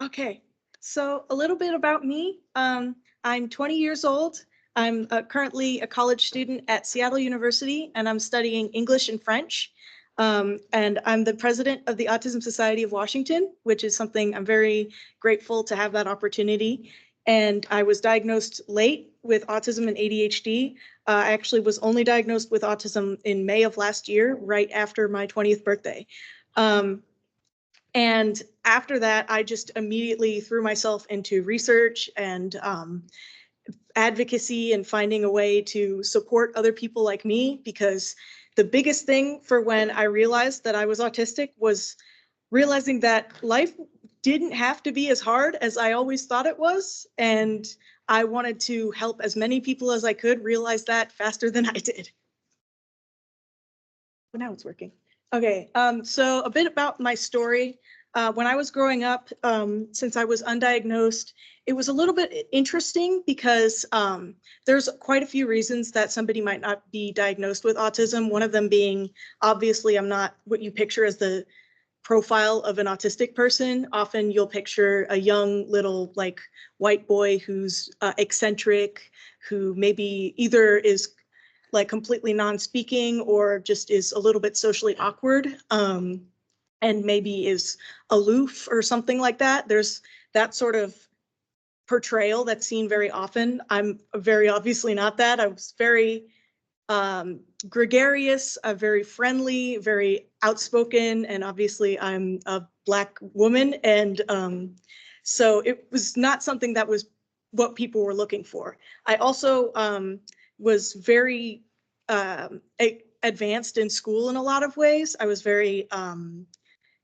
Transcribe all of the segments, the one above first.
Okay, so a little bit about me. I'm 20 years old. I'm currently a college student at Seattle University, and I'm studying English and French. And I'm the president of the Autism Society of Washington, which is something I'm very grateful to have that opportunity. And I was diagnosed late with autism and ADHD. I actually was only diagnosed with autism in May of last year, right after my 20th birthday. And after that, I just immediately threw myself into research and advocacy and finding a way to support other people like me, because the biggest thing for when I realized that I was autistic was realizing that life didn't have to be as hard as I always thought it was. And I wanted to help as many people as I could realize that faster than I did. But now it's working. Okay, so a bit about my story. When I was growing up, since I was undiagnosed, it was a little bit interesting because there's quite a few reasons that somebody might not be diagnosed with autism. One of them being, obviously, I'm not what you picture as the profile of an autistic person. Often you'll picture a young little like white boy who's eccentric, who maybe either is like completely non-speaking or just is a little bit socially awkward, and maybe is aloof or something like that. There's that sort of portrayal that's seen very often. I'm very obviously not that. I was very gregarious, very friendly, very outspoken, and obviously I'm a Black woman, and so it was not something that was what people were looking for. I also was very advanced in school in a lot of ways. I was very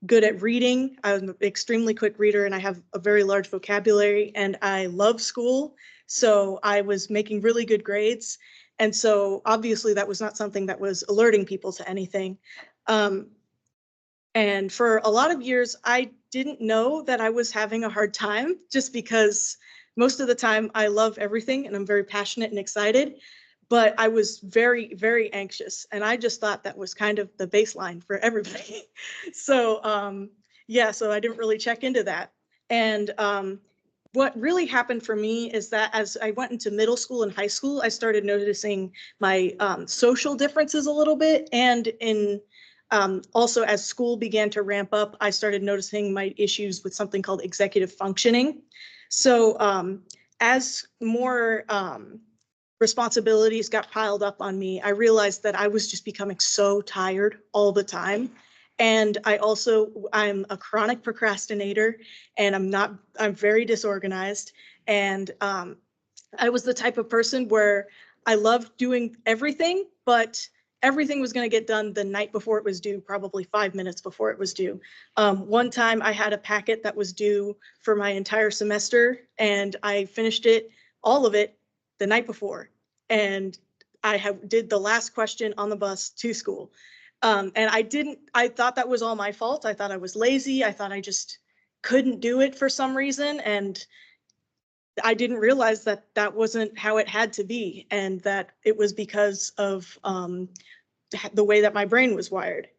good at reading. I'm an extremely quick reader, and I have a very large vocabulary, and I love school. So I was making really good grades. And so obviously that was not something that was alerting people to anything. And for a lot of years, I didn't know that I was having a hard time, just because most of the time I love everything and I'm very passionate and excited, but I was very, very anxious. And I just thought that was kind of the baseline for everybody. So yeah, so I didn't really check into that. And what really happened for me is that as I went into middle school and high school, I started noticing my social differences a little bit. And in also, as school began to ramp up, I started noticing my issues with something called executive functioning. So as more responsibilities got piled up on me, I realized that I was just becoming so tired all the time. And I'm a chronic procrastinator, and I'm very disorganized. And I was the type of person where I loved doing everything, but everything was going to get done the night before it was due, probably 5 minutes before it was due. One time I had a packet that was due for my entire semester, and I finished all of it, the night before. And I did the last question on the bus to school. And I thought that was all my fault. I thought I was lazy. I thought I just couldn't do it for some reason. And I didn't realize that that wasn't how it had to be, and that it was because of the way that my brain was wired.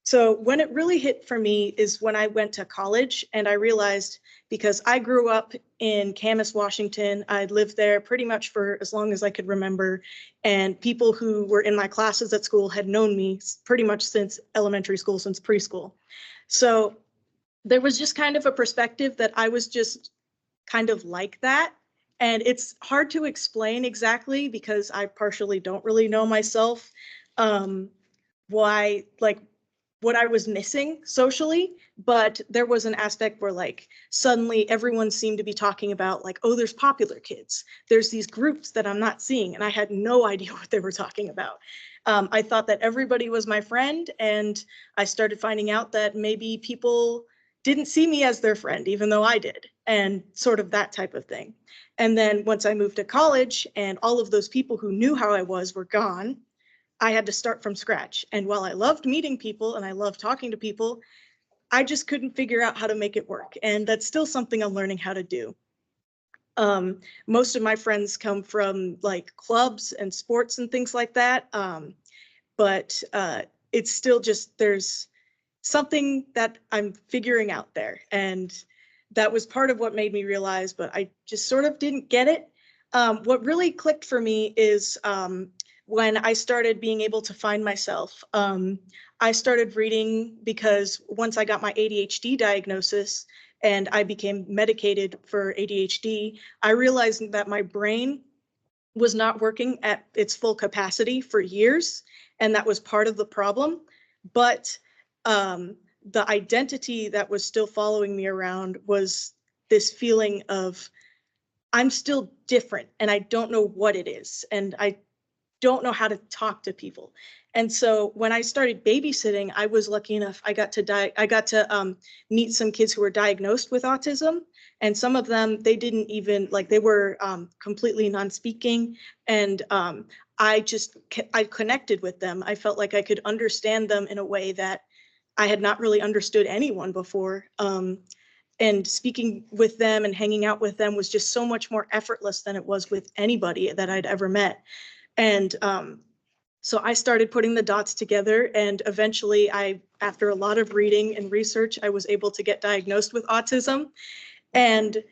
So when it really hit for me is when I went to college, and I realized, because I grew up in Camas, Washington, I'd lived there pretty much for as long as I could remember, and people who were in my classes at school had known me pretty much since elementary school, since preschool. So there was just kind of a perspective that I was just kind of like that. And it's hard to explain exactly, because I partially don't really know myself, why, like, what I was missing socially. But there was an aspect where, like, suddenly everyone seemed to be talking about, like, oh, there's popular kids. There's these groups that I'm not seeing, and I had no idea what they were talking about. I thought that everybody was my friend, and I started finding out that maybe people didn't see me as their friend, even though I did, and sort of that type of thing. And then once I moved to college and all of those people who knew how I was were gone, I had to start from scratch. And while I loved meeting people and I loved talking to people, I just couldn't figure out how to make it work. And that's still something I'm learning how to do. Most of my friends come from like clubs and sports and things like that. But it's still just, there's something that I'm figuring out there. And that was part of what made me realize, but I just sort of didn't get it. What really clicked for me is when I started being able to find myself. I started reading because once I got my ADHD diagnosis and I became medicated for ADHD, I realized that my brain was not working at its full capacity for years, and that was part of the problem. But the identity that was still following me around was this feeling of I'm still different and I don't know what it is, and I don't know how to talk to people. And so when I started babysitting, I was lucky enough, I got to meet some kids who were diagnosed with autism. And some of them, they didn't even, like, they were completely non-speaking. And I connected with them. I felt like I could understand them in a way that I had not really understood anyone before. And speaking with them and hanging out with them was just so much more effortless than it was with anybody that I'd ever met. And so I started putting the dots together, and eventually after a lot of reading and research, I was able to get diagnosed with autism. And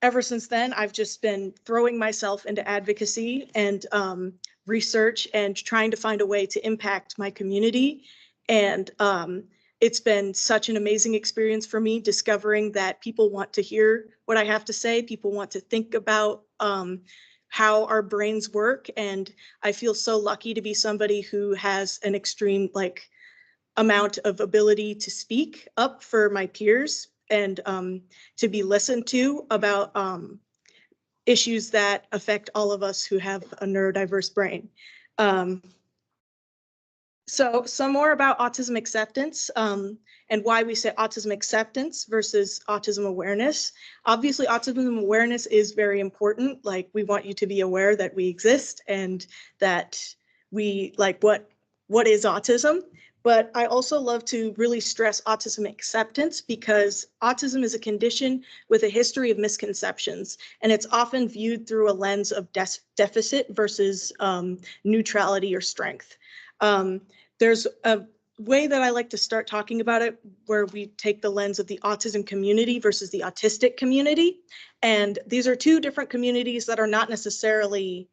ever since then, I've just been throwing myself into advocacy and research and trying to find a way to impact my community. And it's been such an amazing experience for me, discovering that people want to hear what I have to say. People want to think about how our brains work. And I feel so lucky to be somebody who has an extreme amount of ability to speak up for my peers and to be listened to about issues that affect all of us who have a neurodiverse brain. So some more about autism acceptance and why we say autism acceptance versus autism awareness. Obviously, autism awareness is very important. Like, we want you to be aware that we exist and that we, like, what is autism. But I also love to really stress autism acceptance, because autism is a condition with a history of misconceptions, and it's often viewed through a lens of deficit versus neutrality or strength. There's a way that I like to start talking about it where we take the lens of the autism community versus the autistic community. And these are two different communities that are not necessarily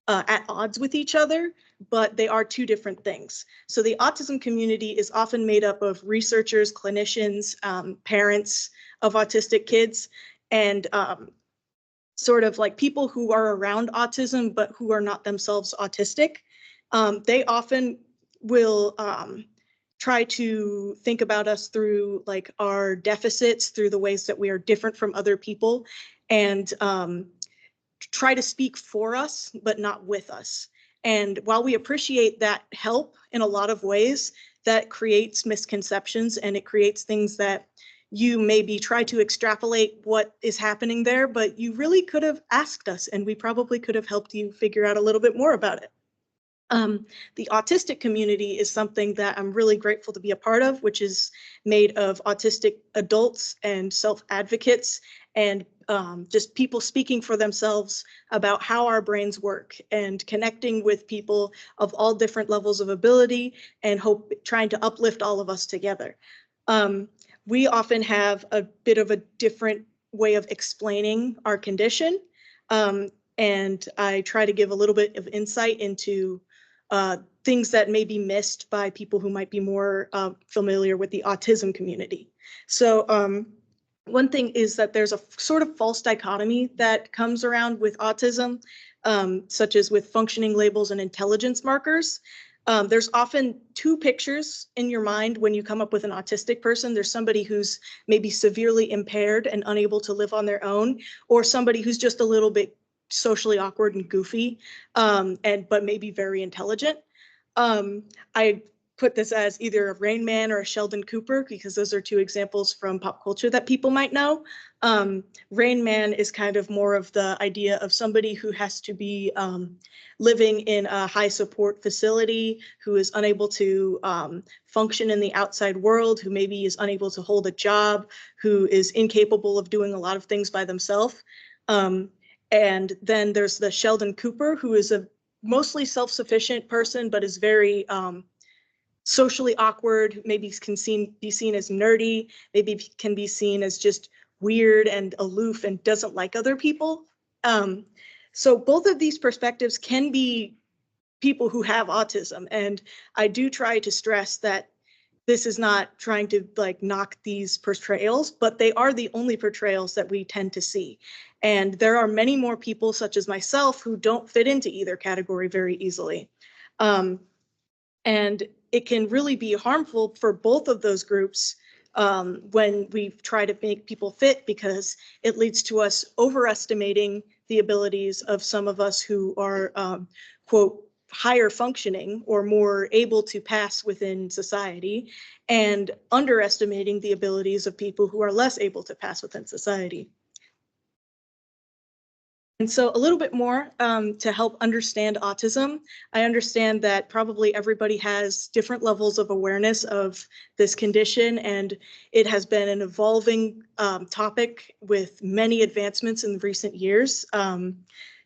at odds with each other, but they are two different things. So the autism community is often made up of researchers, clinicians, parents of autistic kids, and sort of like people who are around autism but who are not themselves autistic. They often will try to think about us through like our deficits, through the ways that we are different from other people, and try to speak for us, but not with us. And while we appreciate that help in a lot of ways, that creates misconceptions, and it creates things that you maybe try to extrapolate what is happening there, but you really could have asked us, and we probably could have helped you figure out a little bit more about it. The autistic community is something that I'm really grateful to be a part of, which is made of autistic adults and self-advocates and just people speaking for themselves about how our brains work and connecting with people of all different levels of ability and trying to uplift all of us together. We often have a bit of a different way of explaining our condition, and I try to give a little bit of insight into things that may be missed by people who might be more familiar with the autism community. So one thing is that there's a sort of false dichotomy that comes around with autism, such as with functioning labels and intelligence markers. There's often two pictures in your mind when you come up with an autistic person. There's somebody who's maybe severely impaired and unable to live on their own, or somebody who's just a little bit socially awkward and goofy, but maybe very intelligent. I put this as either a Rain Man or a Sheldon Cooper, because those are two examples from pop culture that people might know. Rain Man is kind of more of the idea of somebody who has to be living in a high support facility, who is unable to function in the outside world, who maybe is unable to hold a job, who is incapable of doing a lot of things by themselves. And then there's the Sheldon Cooper, who is a mostly self-sufficient person, but is very socially awkward, maybe can be seen as nerdy, maybe can be seen as just weird and aloof and doesn't like other people. So both of these perspectives can be people who have autism. And I do try to stress that this is not trying to like knock these portrayals, but they are the only portrayals that we tend to see. And there are many more people such as myself who don't fit into either category very easily. And it can really be harmful for both of those groups when we try to make people fit, because it leads to us overestimating the abilities of some of us who are, quote, higher functioning or more able to pass within society, and underestimating the abilities of people who are less able to pass within society. And so a little bit more to help understand autism. I understand that probably everybody has different levels of awareness of this condition, and it has been an evolving topic with many advancements in recent years.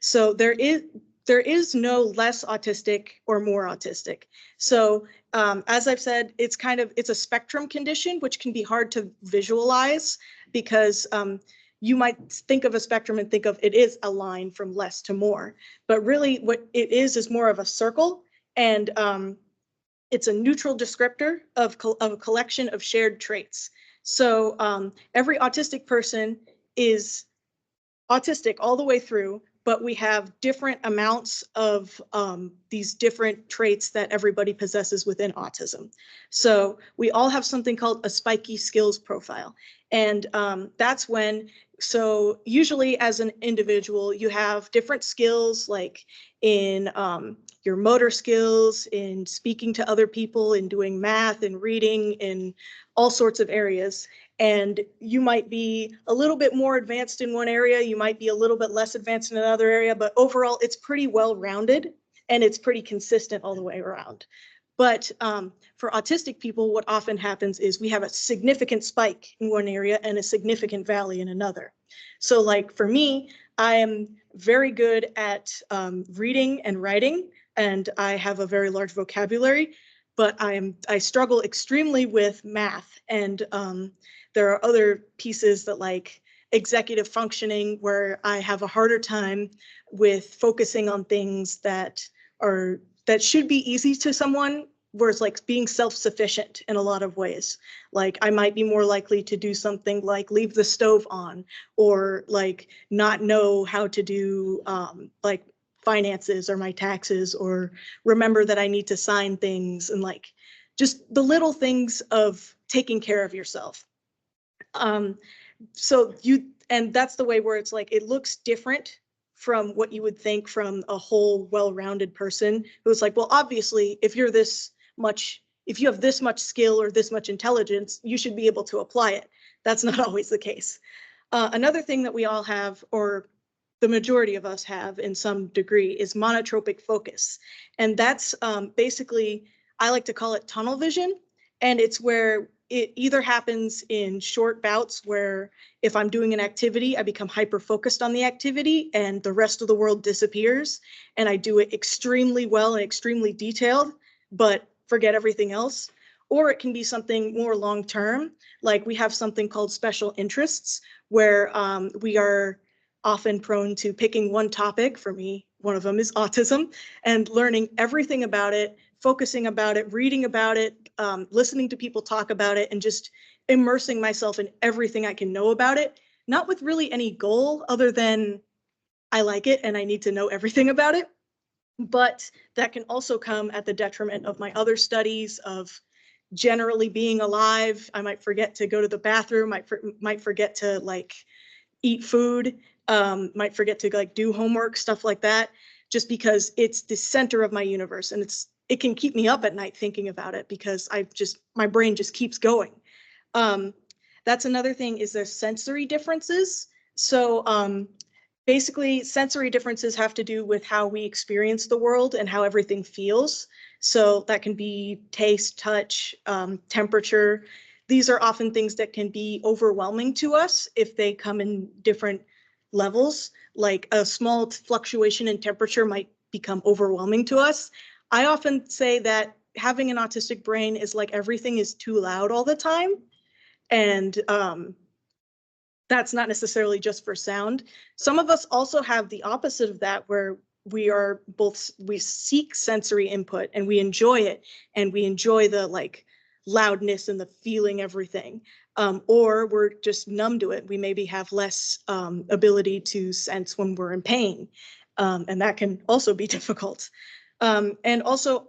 So there is no less autistic or more autistic. So as I've said, it's a spectrum condition, which can be hard to visualize because you might think of a spectrum and think of it is a line from less to more, but really what it is more of a circle, and it's a neutral descriptor of a collection of shared traits. So every autistic person is autistic all the way through, but we have different amounts of these different traits that everybody possesses within autism. So we all have something called a spiky skills profile. And that's when, so usually as an individual, you have different skills like in your motor skills, in speaking to other people, in doing math and reading, in all sorts of areas. And you might be a little bit more advanced in one area, you might be a little bit less advanced in another area, but overall it's pretty well rounded and it's pretty consistent all the way around. But for autistic people, what often happens is we have a significant spike in one area and a significant valley in another. So like for me, I am very good at reading and writing, and I have a very large vocabulary, but I struggle extremely with math, and there are other pieces that like executive functioning where I have a harder time with focusing on things that should be easy to someone, where it's like being self-sufficient in a lot of ways. Like I might be more likely to do something like leave the stove on, or like not know how to do like finances or my taxes, or remember that I need to sign things, and like just the little things of taking care of yourself. And that's the way where it's like, it looks different from what you would think from a whole well-rounded person who's like, well, obviously, if you have this much skill or this much intelligence, you should be able to apply it. That's not always the case. Another thing that we all have, or the majority of us have in some degree, is monotropic focus. And that's basically, I like to call it tunnel vision. And it's where it either happens in short bouts where if I'm doing an activity, I become hyper-focused on the activity and the rest of the world disappears, and I do it extremely well and extremely detailed, but forget everything else. Or it can be something more long-term, like we have something called special interests, where we are often prone to picking one topic. For me, one of them is autism, and learning everything about it, focusing about it, reading about it, listening to people talk about it, and just immersing myself in everything I can know about it, not with really any goal other than I like it and I need to know everything about it. But that can also come at the detriment of my other studies, of generally being alive. I might forget to go to the bathroom, might forget to like eat food, might forget to like do homework, stuff like that, just because it's the center of my universe, and it can keep me up at night thinking about it because my brain just keeps going. That's another thing, is there's sensory differences. So basically sensory differences have to do with how we experience the world and how everything feels. So that can be taste, touch, temperature. These are often things that can be overwhelming to us if they come in different levels. Like a small fluctuation in temperature might become overwhelming to us. I often say that having an autistic brain is like everything is too loud all the time. And that's not necessarily just for sound. Some of us also have the opposite of that, where we seek sensory input and we enjoy it, and we enjoy the like loudness and the feeling everything. Or we're just numb to it. We maybe have less ability to sense when we're in pain. And that can also be difficult. And also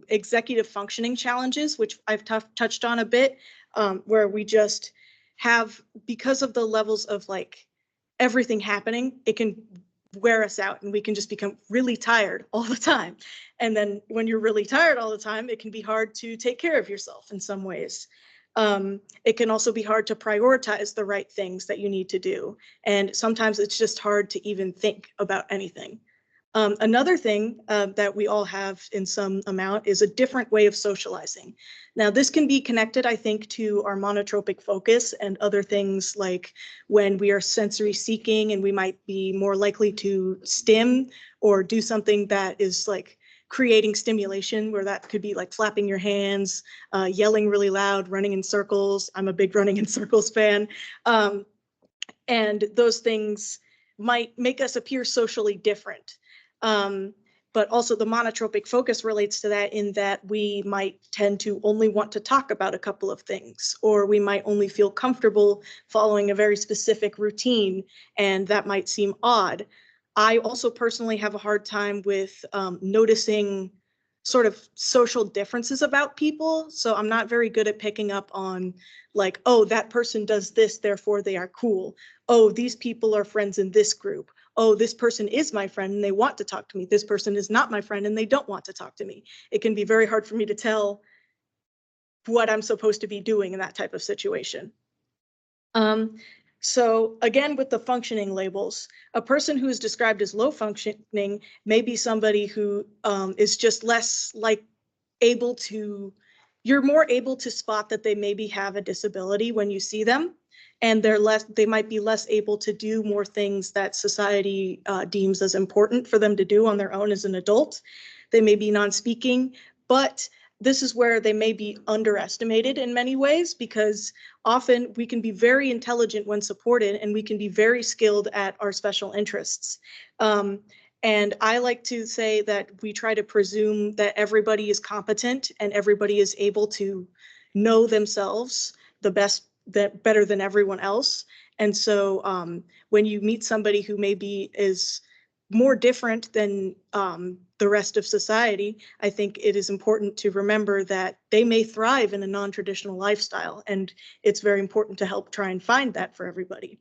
executive functioning challenges, which I've touched on a bit, where we just have, because of the levels of like everything happening, it can wear us out and we can just become really tired all the time. And then when you're really tired all the time, it can be hard to take care of yourself in some ways. It can also be hard to prioritize the right things that you need to do. And sometimes it's just hard to even think about anything. Another thing that we all have in some amount is a different way of socializing. Now, this can be connected, I think, to our monotropic focus and other things, like when we are sensory seeking and we might be more likely to stim or do something that is like creating stimulation, where that could be like flapping your hands, yelling really loud, running in circles. I'm a big running in circles fan. And those things might make us appear socially different. But also the monotropic focus relates to that, in that we might tend to only want to talk about a couple of things, or we might only feel comfortable following a very specific routine, and that might seem odd. I also personally have a hard time with noticing sort of social differences about people. So I'm not very good at picking up on like, oh, that person does this, therefore they are cool. Oh, these people are friends in this group. Oh, this person is my friend and they want to talk to me. This person is not my friend and they don't want to talk to me. It can be very hard for me to tell what I'm supposed to be doing in that type of situation. So again, with the functioning labels, a person who is described as low functioning may be somebody who is just less like able to, you're more able to spot that they maybe have a disability when you see them. And they might be less able to do more things that society deems as important for them to do on their own as an adult. They may be non-speaking, but this is where they may be underestimated in many ways, because often we can be very intelligent when supported, and we can be very skilled at our special interests. And I like to say that we try to presume that everybody is competent and everybody is able to know themselves the best, that better than everyone else. And so when you meet somebody who maybe is more different than the rest of society, I think it is important to remember that they may thrive in a non-traditional lifestyle, and it's very important to help try and find that for everybody.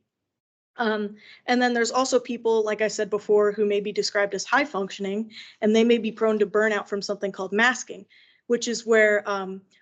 And then there's also people, like I said before, who may be described as high functioning, and they may be prone to burnout from something called masking, which is where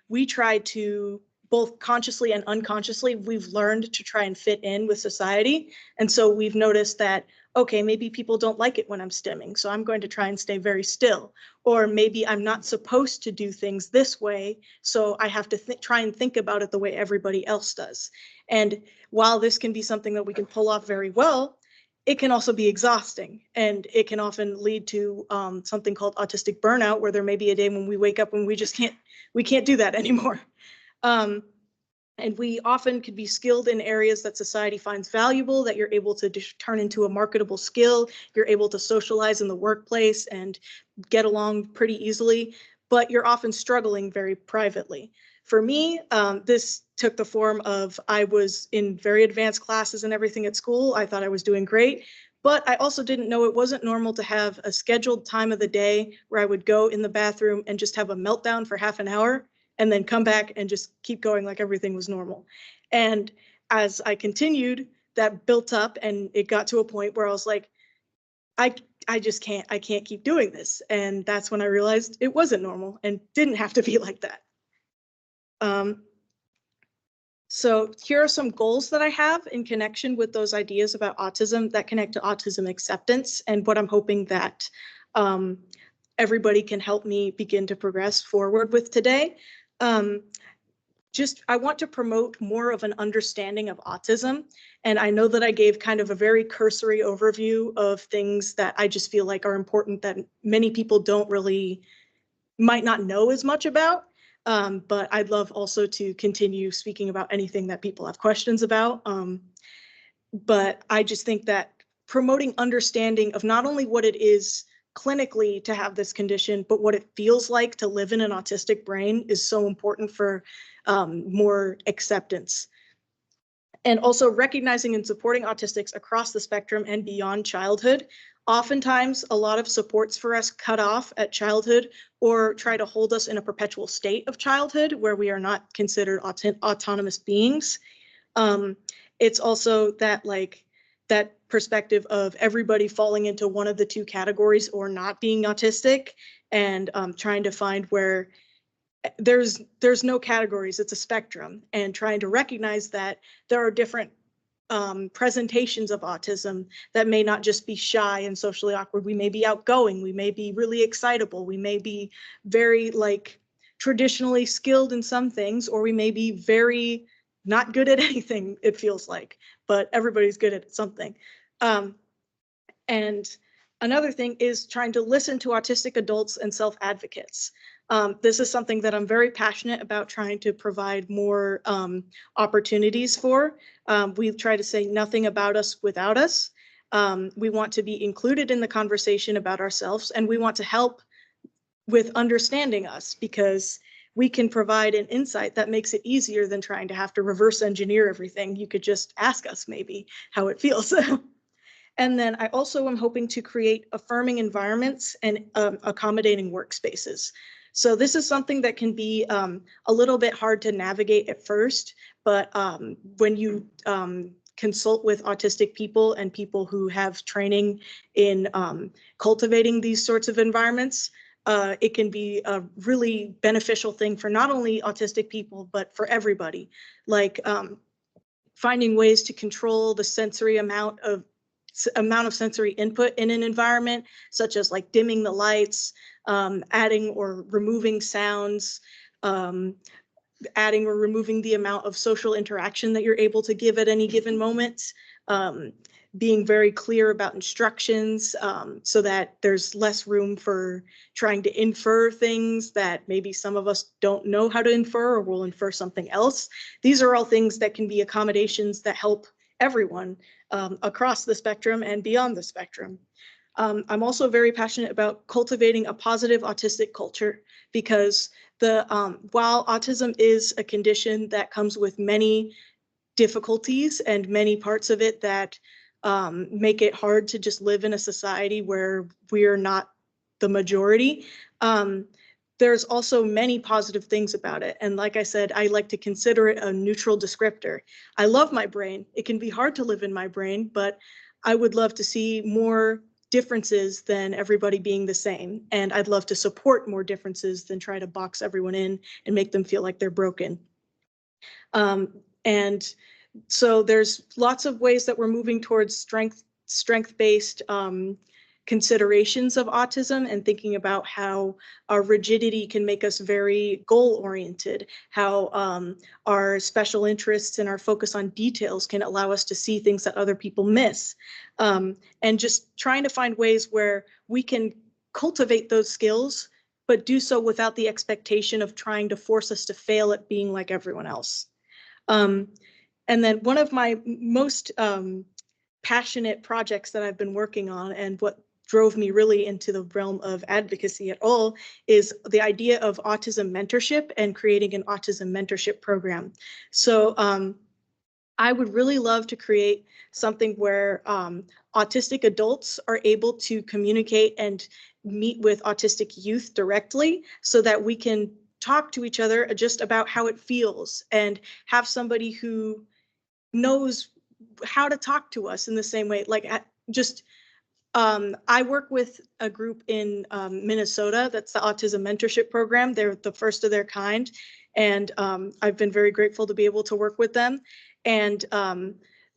we try to, both consciously and unconsciously, we've learned to try and fit in with society. And so we've noticed that, okay, maybe people don't like it when I'm stimming, so I'm going to try and stay very still. Or maybe I'm not supposed to do things this way, so I have to try and think about it the way everybody else does. And while this can be something that we can pull off very well, it can also be exhausting, and it can often lead to something called autistic burnout, where there may be a day when we wake up and we can't do that anymore. And we often could be skilled in areas that society finds valuable, that you're able to turn into a marketable skill. You're able to socialize in the workplace and get along pretty easily, but you're often struggling very privately. For me, this took the form of, I was in very advanced classes and everything at school. I thought I was doing great, but I also didn't know it wasn't normal to have a scheduled time of the day where I would go in the bathroom and just have a meltdown for half an hour and then come back and just keep going like everything was normal. And as I continued, that built up, and it got to a point where I was like, I just can't keep doing this. And that's when I realized it wasn't normal and didn't have to be like that. So here are some goals that I have in connection with those ideas about autism that connect to autism acceptance, and what I'm hoping that everybody can help me begin to progress forward with today. I want to promote more of an understanding of autism. And I know that I gave kind of a very cursory overview of things that I just feel like are important that many people might not know as much about. But I'd love also to continue speaking about anything that people have questions about. But I just think that promoting understanding of not only what it is clinically to have this condition, but what it feels like to live in an autistic brain is so important for more acceptance. And also recognizing and supporting autistics across the spectrum and beyond childhood. Oftentimes, a lot of supports for us cut off at childhood or try to hold us in a perpetual state of childhood where we are not considered autonomous beings. Um, it's also that that perspective of everybody falling into one of the two categories or not being autistic, and trying to find where there's no categories, it's a spectrum, and trying to recognize that there are different presentations of autism that may not just be shy and socially awkward. We may be outgoing, we may be really excitable, we may be very traditionally skilled in some things, or we may be very not good at anything, it feels like, but everybody's good at something. And another thing is trying to listen to autistic adults and self-advocates. This is something that I'm very passionate about trying to provide more opportunities for. We try to say nothing about us without us. We want to be included in the conversation about ourselves, and we want to help with understanding us, because we can provide an insight that makes it easier than trying to have to reverse engineer everything. You could just ask us maybe how it feels. And then I also am hoping to create affirming environments and accommodating workspaces. So this is something that can be a little bit hard to navigate at first, but when you consult with autistic people and people who have training in cultivating these sorts of environments, it can be a really beneficial thing for not only autistic people, but for everybody. Like finding ways to control the sensory amount of sensory input in an environment, such as like dimming the lights, adding or removing sounds, adding or removing the amount of social interaction that you're able to give at any given moment, being very clear about instructions, so that there's less room for trying to infer things that maybe some of us don't know how to infer, or will infer something else. These are all things that can be accommodations that help everyone across the spectrum and beyond the spectrum. I'm also very passionate about cultivating a positive autistic culture, because while autism is a condition that comes with many difficulties and many parts of it that make it hard to just live in a society where we are not the majority, there's also many positive things about it. And like I said, I like to consider it a neutral descriptor. I love my brain. It can be hard to live in my brain, but I would love to see more differences than everybody being the same. And I'd love to support more differences than try to box everyone in and make them feel like they're broken. And so there's lots of ways that we're moving towards strength-based considerations of autism, and thinking about how our rigidity can make us very goal-oriented, how our special interests and our focus on details can allow us to see things that other people miss, and just trying to find ways where we can cultivate those skills, but do so without the expectation of trying to force us to fail at being like everyone else. And then one of my most passionate projects that I've been working on, and what drove me really into the realm of advocacy at all, is the idea of autism mentorship and creating an autism mentorship program. So I would really love to create something where autistic adults are able to communicate and meet with autistic youth directly, so that we can talk to each other just about how it feels, and have somebody who knows how to talk to us in the same way. Like just I work with a group in Minnesota that's the Autism Mentorship Program. They're the first of their kind, and I've been very grateful to be able to work with them. And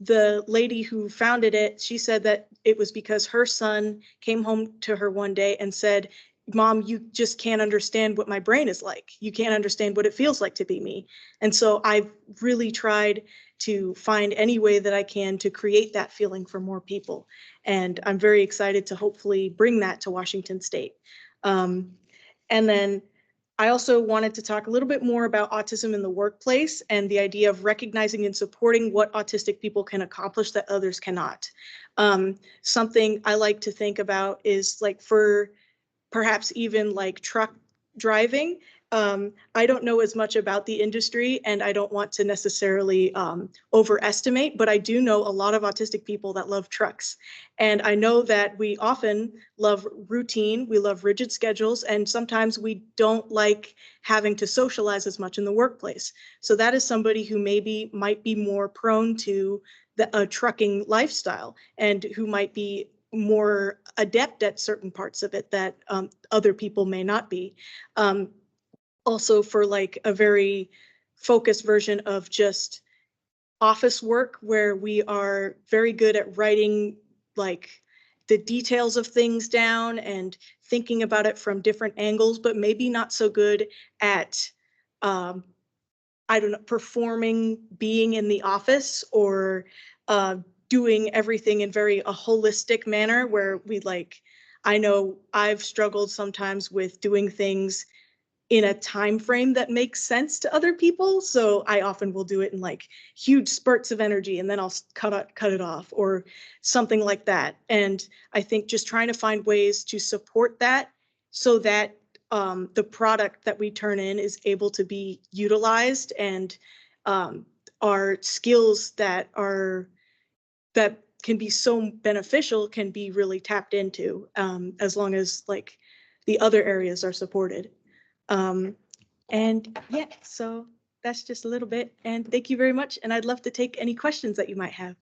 the lady who founded it, she said that it was because her son came home to her one day and said, "Mom, you just can't understand what my brain is like. You can't understand what it feels like to be me." And so I've really tried to find any way that I can to create that feeling for more people. And I'm very excited to hopefully bring that to Washington State. And then I also wanted to talk a little bit more about autism in the workplace and the idea of recognizing and supporting what autistic people can accomplish that others cannot. Something I like to think about is like for perhaps even like truck driving. I don't know as much about the industry and I don't want to necessarily overestimate, but I do know a lot of autistic people that love trucks. And I know that we often love routine, we love rigid schedules, and sometimes we don't like having to socialize as much in the workplace. So that is somebody who maybe might be more prone to a trucking lifestyle and who might be more adept at certain parts of it that other people may not be. Also for like a very focused version of just office work where we are very good at writing like the details of things down and thinking about it from different angles, but maybe not so good at um, I don't know, performing, being in the office or doing everything in very a holistic manner where we like, I know I've struggled sometimes with doing things in a time frame that makes sense to other people. So I often will do it in like huge spurts of energy and then I'll cut it off or something like that. And I think just trying to find ways to support that so that the product that we turn in is able to be utilized and our skills that can be so beneficial can be really tapped into as long as like the other areas are supported. Um, and yeah, so that's just a little bit. And thank you very much. And I'd love to take any questions that you might have.